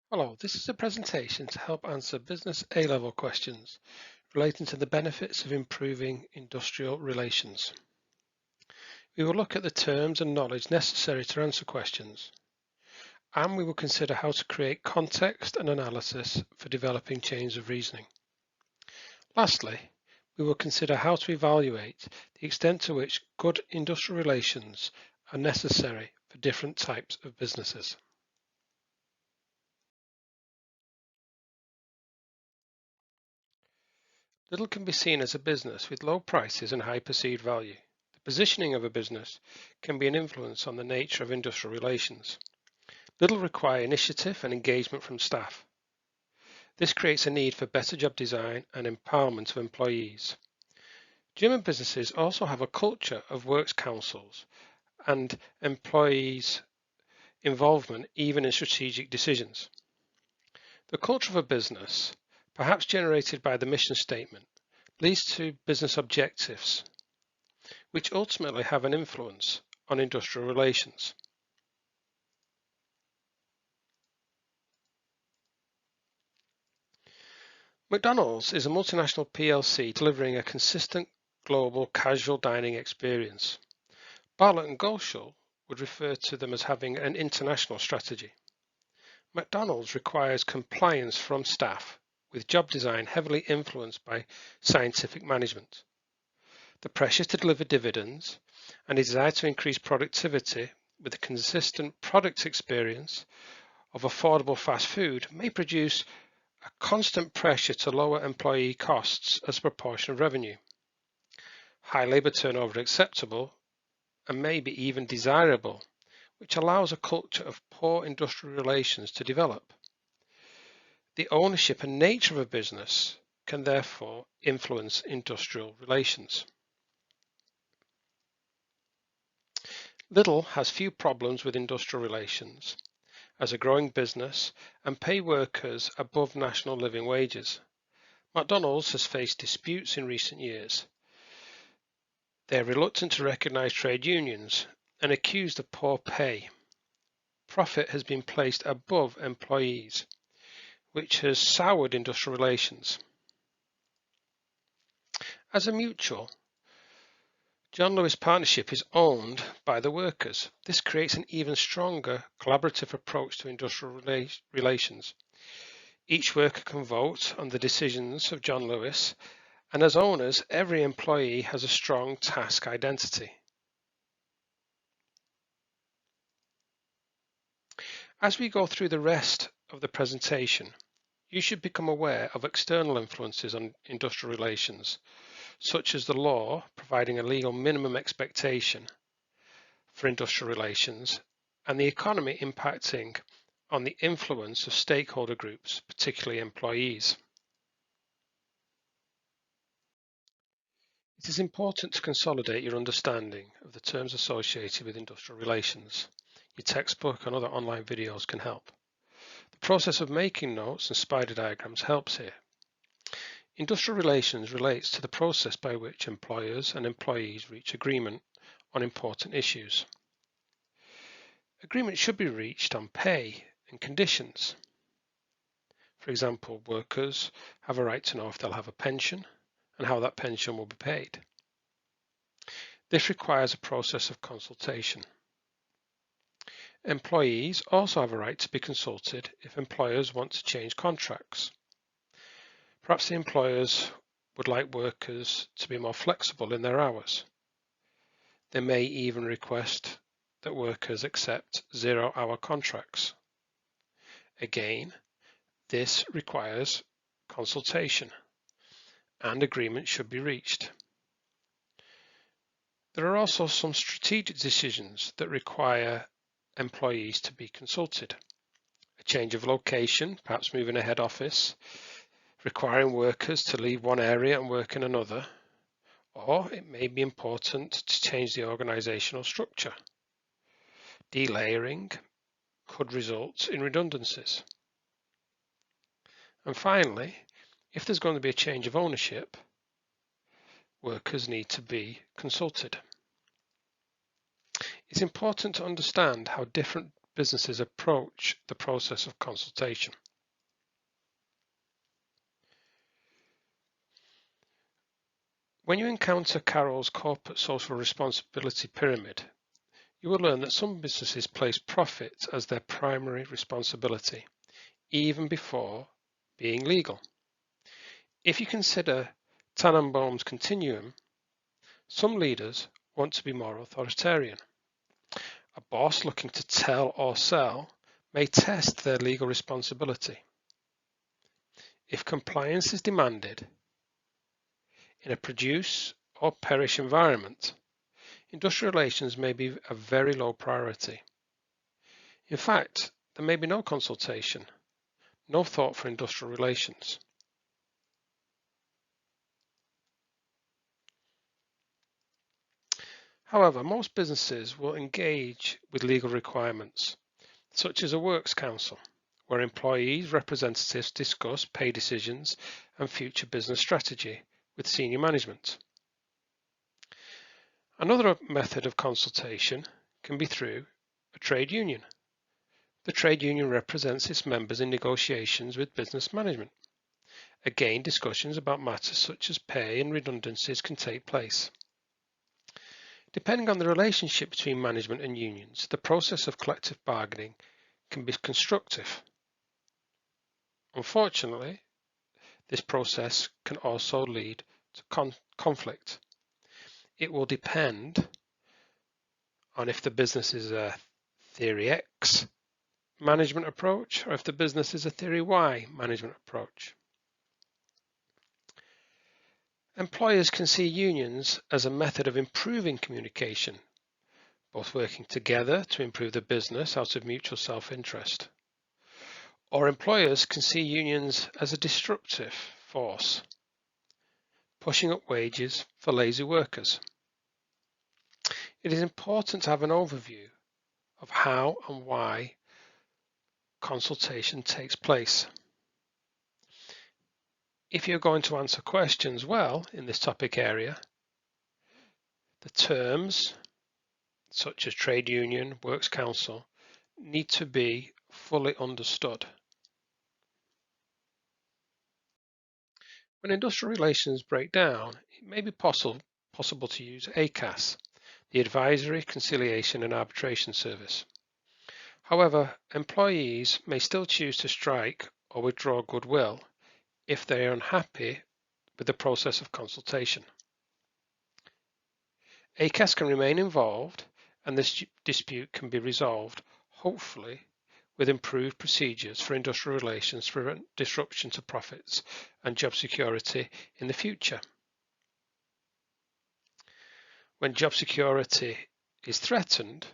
Hello, this is a presentation to help answer business A-level questions relating to the benefits of improving industrial relations. We will look at the terms and knowledge necessary to answer questions, and we will consider how to create context and analysis for developing chains of reasoning. Lastly, we will consider how to evaluate the extent to which good industrial relations are necessary for different types of businesses. Lidl can be seen as a business with low prices and high perceived value. The positioning of a business can be an influence on the nature of industrial relations. Lidl require initiative and engagement from staff. This creates a need for better job design and empowerment of employees. German businesses also have a culture of works councils and employees' involvement even in strategic decisions. The culture of a business, perhaps generated by the mission statement, leads to business objectives, which ultimately have an influence on industrial relations. McDonald's is a multinational PLC delivering a consistent global casual dining experience. Bartlett and Golshall would refer to them as having an international strategy. McDonald's requires compliance from staff, with job design heavily influenced by scientific management. The pressure to deliver dividends and a desire to increase productivity with a consistent product experience of affordable fast food may produce a constant pressure to lower employee costs as a proportion of revenue. High labour turnover is acceptable and may be even desirable, which allows a culture of poor industrial relations to develop. The ownership and nature of a business can therefore influence industrial relations. Lidl has few problems with industrial relations as a growing business and pay workers above national living wages. McDonald's has faced disputes in recent years. They are reluctant to recognise trade unions and accused of poor pay. Profit has been placed above employees, which has soured industrial relations. As a mutual, John Lewis Partnership is owned by the workers. This creates an even stronger collaborative approach to industrial relations. Each worker can vote on the decisions of John Lewis, and as owners, every employee has a strong task identity. As we go through the rest of the presentation, you should become aware of external influences on industrial relations, such as the law providing a legal minimum expectation for industrial relations, and the economy impacting on the influence of stakeholder groups, particularly employees. It is important to consolidate your understanding of the terms associated with industrial relations. Your textbook and other online videos can help. The process of making notes and spider diagrams helps here. Industrial relations relates to the process by which employers and employees reach agreement on important issues. Agreement should be reached on pay and conditions. For example, workers have a right to know if they'll have a pension and how that pension will be paid. This requires a process of consultation. Employees also have a right to be consulted if employers want to change contracts. Perhaps the employers would like workers to be more flexible in their hours. They may even request that workers accept zero-hour contracts. Again, this requires consultation, and agreement should be reached. There are also some strategic decisions that require employees to be consulted. A change of location, perhaps moving a head office, requiring workers to leave one area and work in another, or it may be important to change the organizational structure. Delayering could result in redundancies. And finally, if there's going to be a change of ownership, workers need to be consulted. It's important to understand how different businesses approach the process of consultation. When you encounter Carroll's corporate social responsibility pyramid, you will learn that some businesses place profit as their primary responsibility, even before being legal. If you consider Tannenbaum's continuum, some leaders want to be more authoritarian. A boss looking to tell or sell may test their legal responsibility. If compliance is demanded in a produce or perish environment, industrial relations may be a very low priority. In fact, there may be no consultation, no thought for industrial relations. However, most businesses will engage with legal requirements, such as a works council, where employees' representatives discuss pay decisions and future business strategy with senior management. Another method of consultation can be through a trade union. The trade union represents its members in negotiations with business management. Again, discussions about matters such as pay and redundancies can take place. Depending on the relationship between management and unions, the process of collective bargaining can be constructive. Unfortunately, this process can also lead to conflict. It will depend on if the business is a Theory X management approach or if the business is a Theory Y management approach. Employers can see unions as a method of improving communication, both working together to improve the business out of mutual self-interest. Or employers can see unions as a disruptive force, pushing up wages for lazy workers. It is important to have an overview of how and why consultation takes place. If you're going to answer questions well in this topic area, the terms such as trade union, works council need to be fully understood. When industrial relations break down, it may be possible to use ACAS, the Advisory, Conciliation and Arbitration Service. However, employees may still choose to strike or withdraw goodwill if they are unhappy with the process of consultation. ACAS can remain involved and this dispute can be resolved, hopefully, with improved procedures for industrial relations to prevent disruption to profits and job security in the future. When job security is threatened,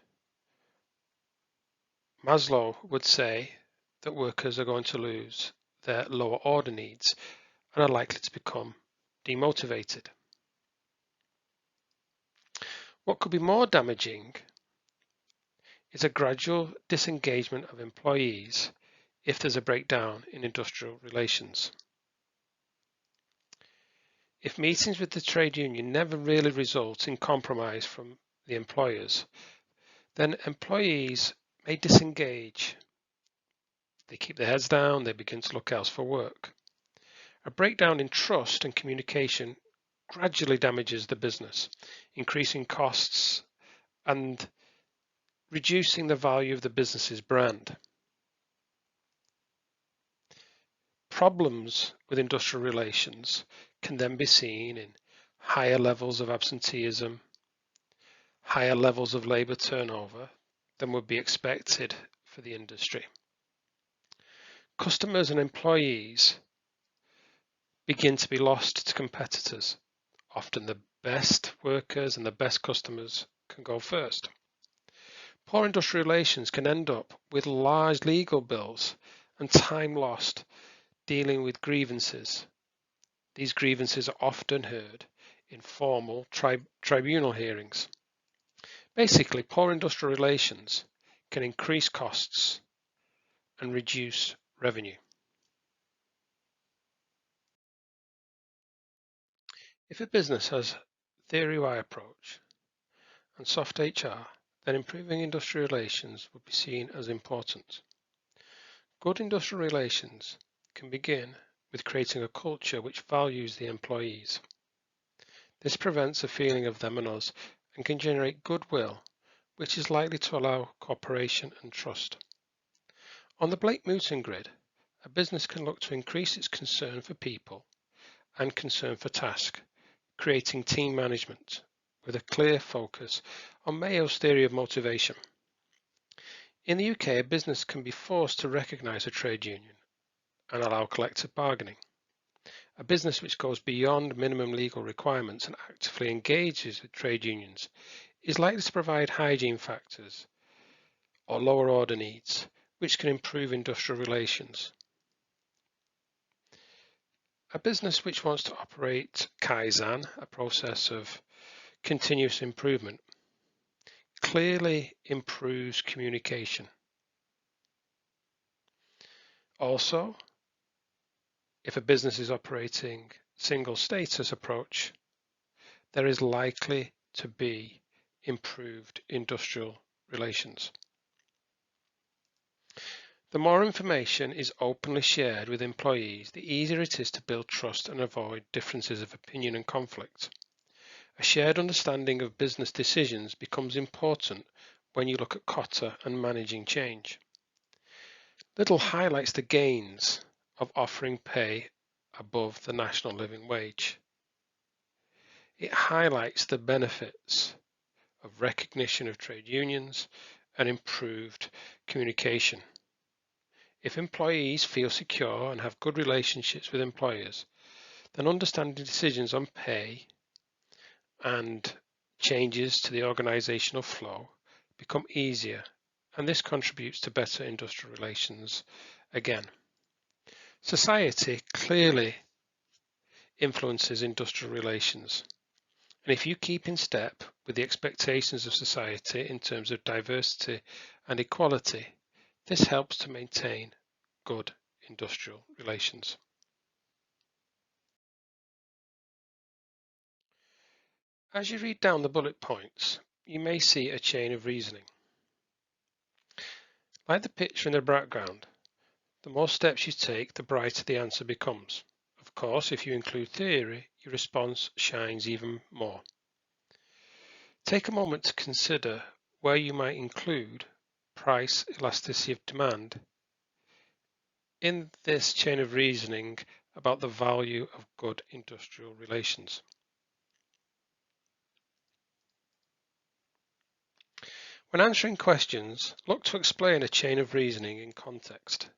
Maslow would say that workers are going to lose their lower order needs and are likely to become demotivated. What could be more damaging is a gradual disengagement of employees if there's a breakdown in industrial relations. If meetings with the trade union never really result in compromise from the employers, then employees may disengage. They keep their heads down, they begin to look else for work. A breakdown in trust and communication gradually damages the business, increasing costs and reducing the value of the business's brand. Problems with industrial relations can then be seen in higher levels of absenteeism, higher levels of labour turnover than would be expected for the industry. Customers and employees begin to be lost to competitors. Often the best workers and the best customers can go first. Poor industrial relations can end up with large legal bills and time lost dealing with grievances. These grievances are often heard in formal tribunal hearings. Basically, poor industrial relations can increase costs and reduce revenue. If a business has Theory Y approach and soft HR, then improving industrial relations would be seen as important. Good industrial relations can begin with creating a culture which values the employees. This prevents a feeling of them and us and can generate goodwill, which is likely to allow cooperation and trust. On the Blake-Mouton grid, a business can look to increase its concern for people and concern for task, creating team management with a clear focus on Mayo's theory of motivation. In the UK, a business can be forced to recognise a trade union and allow collective bargaining. A business which goes beyond minimum legal requirements and actively engages with trade unions is likely to provide hygiene factors or lower order needs, which can improve industrial relations. A business which wants to operate Kaizen, a process of continuous improvement, clearly improves communication. Also, if a business is operating single status approach, there is likely to be improved industrial relations. The more information is openly shared with employees, the easier it is to build trust and avoid differences of opinion and conflict. A shared understanding of business decisions becomes important when you look at Kotter and managing change. Lidl highlights the gains of offering pay above the national living wage. It highlights the benefits of recognition of trade unions and improved communication. If employees feel secure and have good relationships with employers, then understanding decisions on pay and changes to the organizational flow become easier, and this contributes to better industrial relations again. Society clearly influences industrial relations, and if you keep in step with the expectations of society in terms of diversity and equality, this helps to maintain good industrial relations. As you read down the bullet points, you may see a chain of reasoning. Like the picture in the background, the more steps you take, the brighter the answer becomes. Of course, if you include theory, your response shines even more. Take a moment to consider where you might include price elasticity of demand in this chain of reasoning about the value of good industrial relations. When answering questions, look to explain a chain of reasoning in context.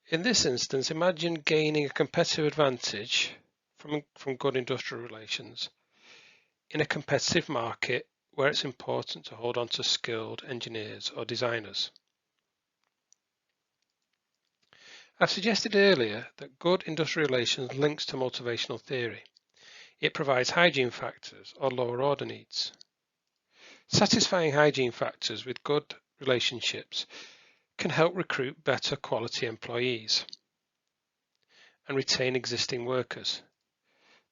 In this instance, imagine gaining a competitive advantage from good industrial relations in a competitive market where it's important to hold on to skilled engineers or designers. I've suggested earlier that good industrial relations links to motivational theory. It provides hygiene factors or lower order needs. Satisfying hygiene factors with good relationships can help recruit better quality employees and retain existing workers.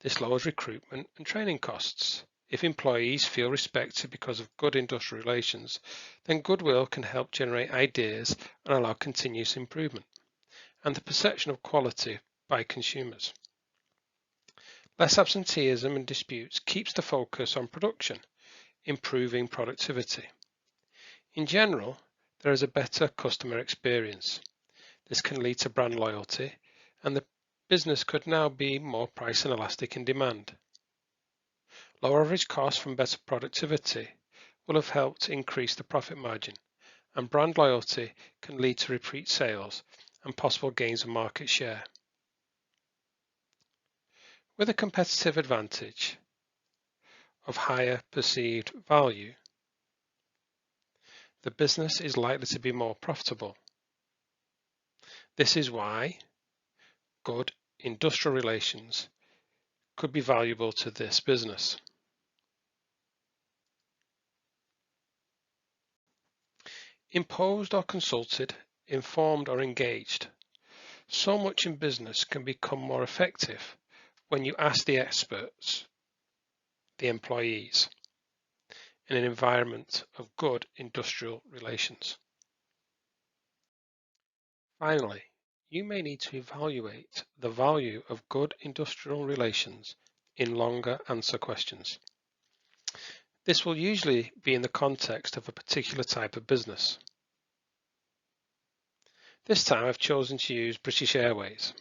This lowers recruitment and training costs. If employees feel respected because of good industrial relations, then goodwill can help generate ideas and allow continuous improvement, and the perception of quality by consumers. Less absenteeism and disputes keeps the focus on production, improving productivity. In general, there is a better customer experience. This can lead to brand loyalty, and the business could now be more price inelastic in demand. Lower average costs from better productivity will have helped increase the profit margin, and brand loyalty can lead to repeat sales and possible gains of market share. With a competitive advantage of higher perceived value, the business is likely to be more profitable. This is why good industrial relations could be valuable to this business. Imposed or consulted, informed or engaged. So much in business can become more effective when you ask the experts, the employees. in an environment of good industrial relations. Finally, you may need to evaluate the value of good industrial relations in longer answer questions. This will usually be in the context of a particular type of business. This time I've chosen to use British Airways.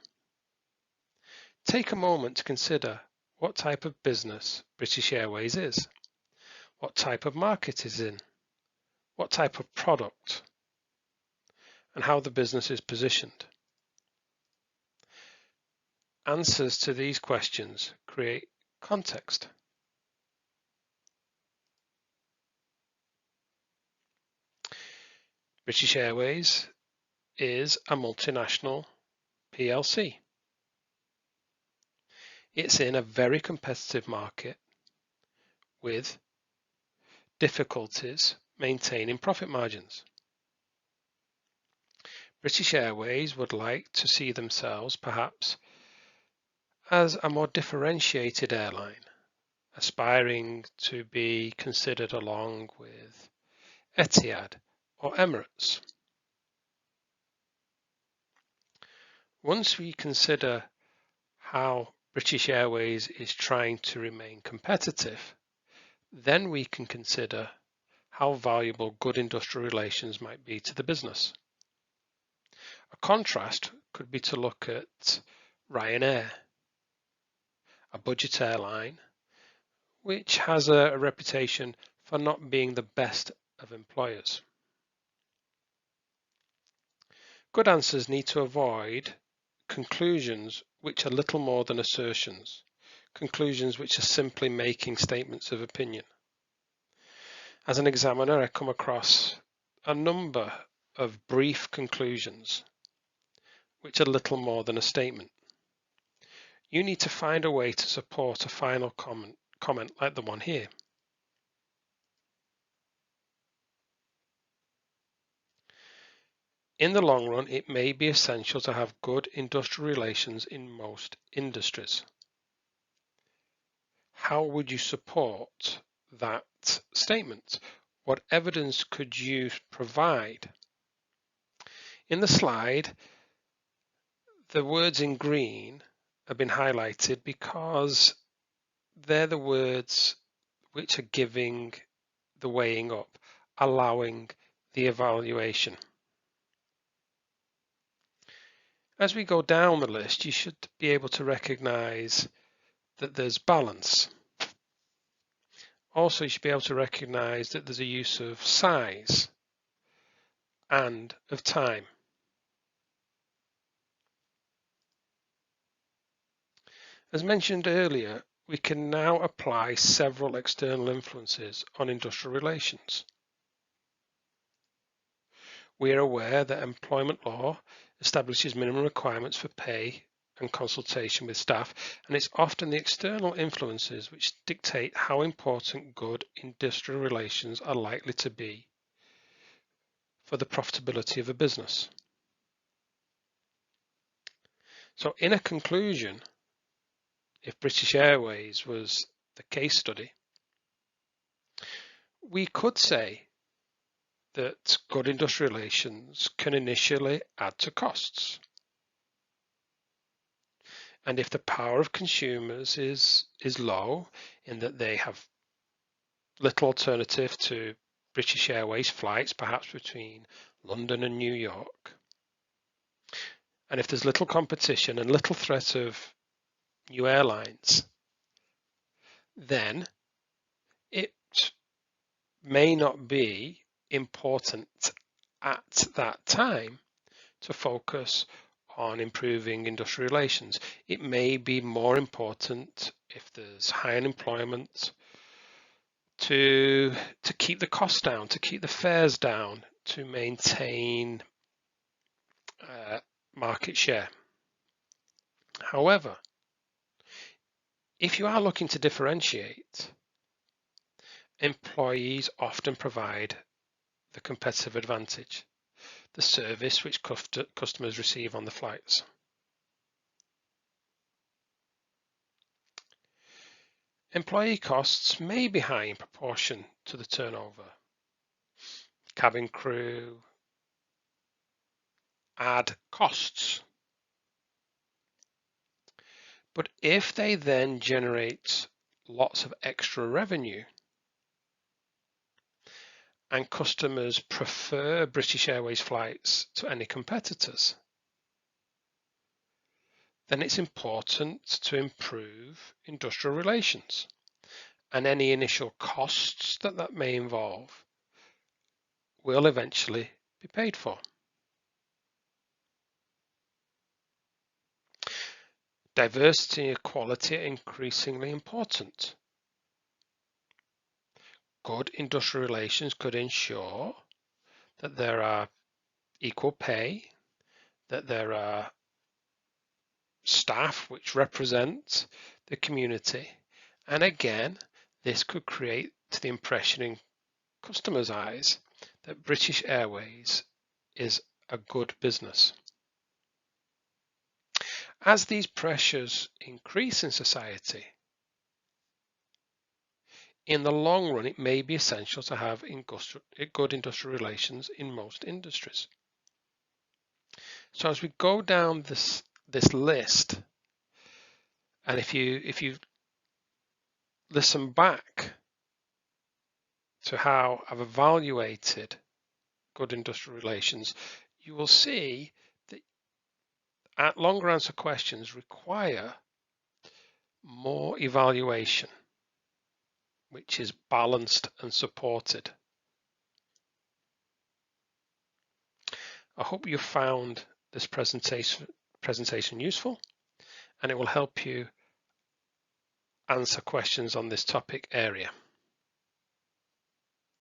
Take a moment to consider what type of business British Airways is, what type of market it is in, what type of product, and how the business is positioned. Answers to these questions create context. British Airways is a multinational PLC. It's in a very competitive market with difficulties maintaining profit margins. British Airways would like to see themselves perhaps as a more differentiated airline, aspiring to be considered along with Etihad or Emirates. Once we consider how British Airways is trying to remain competitive, then we can consider how valuable good industrial relations might be to the business. A contrast could be to look at Ryanair, a budget airline which has a reputation for not being the best of employers. Good answers need to avoid conclusions which are little more than assertions, conclusions which are simply making statements of opinion. As an examiner, I come across a number of brief conclusions which are little more than a statement. You need to find a way to support a final comment like the one here. In the long run, it may be essential to have good industrial relations in most industries. How would you support that statement? What evidence could you provide? In the slide, the words in green have been highlighted because they're the words which are giving the weighing up, allowing the evaluation. As we go down the list, you should be able to recognize that there's balance. Also, you should be able to recognize that there's a use of size and of time. As mentioned earlier, we can now apply several external influences on industrial relations. We are aware that employment law establishes minimum requirements for pay and consultation with staff, and it's often the external influences which dictate how important good industrial relations are likely to be for the profitability of a business. So in a conclusion, if British Airways was the case study, we could say that good industrial relations can initially add to costs. And if the power of consumers is low, in that they have little alternative to British Airways flights, perhaps between London and New York, and if there's little competition and little threat of new airlines, then it may not be important at that time to focus on improving industrial relations. It may be more important if there's high unemployment to keep the costs down, to keep the fares down, to maintain market share. However, if you are looking to differentiate, employees often provide the competitive advantage, the service which customers receive on the flights. Employee costs may be high in proportion to the turnover. Cabin crew add costs. But if they then generate lots of extra revenue and customers prefer British Airways flights to any competitors, then it's important to improve industrial relations, and any initial costs that may involve will eventually be paid for. Diversity and equality are increasingly important. Good industrial relations could ensure that there are equal pay, that there are staff which represent the community, and again, this could create the impression in customers' eyes that British Airways is a good business. As these pressures increase in society, in the long run, it may be essential to have good industrial relations in most industries. So as we go down this list, and if you listen back to how I've evaluated good industrial relations, you will see that longer answer questions require more evaluation, which is balanced and supported. I hope you found this presentation useful, and it will help you answer questions on this topic area.